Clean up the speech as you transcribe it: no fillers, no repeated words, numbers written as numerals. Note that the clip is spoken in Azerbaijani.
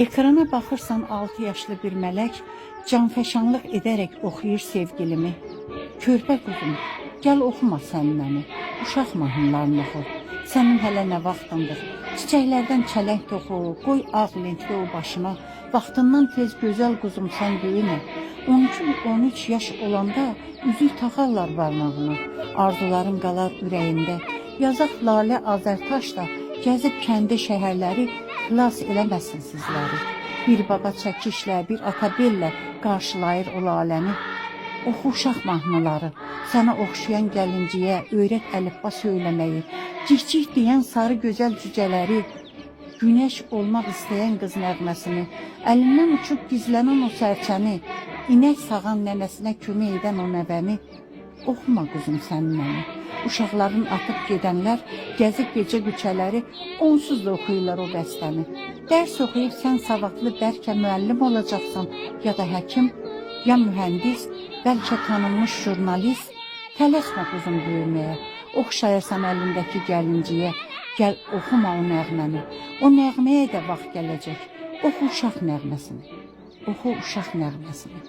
Ekrana baxırsan 6 yaşlı bir mələk canfəşanlıq edərək oxuyur sevgilimi. Körpə quzum, gəl oxuma sən məni, uşaq mahnılarını oxu. Sənin hələ nə vaxtındır, çiçəklərdən çələng toxu, qoy ağ lentli o başına. Vaxtından tez gözəl quzum sən böyümə. 12-13 yaş olanda üzük taxarlar barmağına. Arzuların qalar ürəyində. Yazaq Lalə Azərtaş da gəzib kəndi şəhərləri xilas eləməsin sizləri. Bir baba çəkişlə, bir ata bellə qarşılayır o laləni. Oxu uşaq mahnıları, sənə oxşayan gəlinciyə öyrət əlifba söyləməyi, cik-cik deyən sarı gözəl cücələri, günəş olmaq istəyən qız nəğməsini, əlindən uçub gizlənən o sərçəni, inək sağan nənəsinə kömək edən o nəvəni. Oxuma quzum sən məni. Uşaqların atıb gedənlər gəzib gecə küçələri onsuz da oxuyurlar o bəstəni. Dərs oxuyub sən savadlı bəlkə müəllim olacaqsan, ya da həkim, ya mühəndis, bəlkə tanınmış jurnalist. Tələsmə quzum böyüməyə, oxşayırsan əlindəki gəlinciyə. Gəl oxuma o nəğməni, o nəğməyə də vaxt gələcək. Oxu uşaq nəğməsini, oxu uşaq nəğməsini.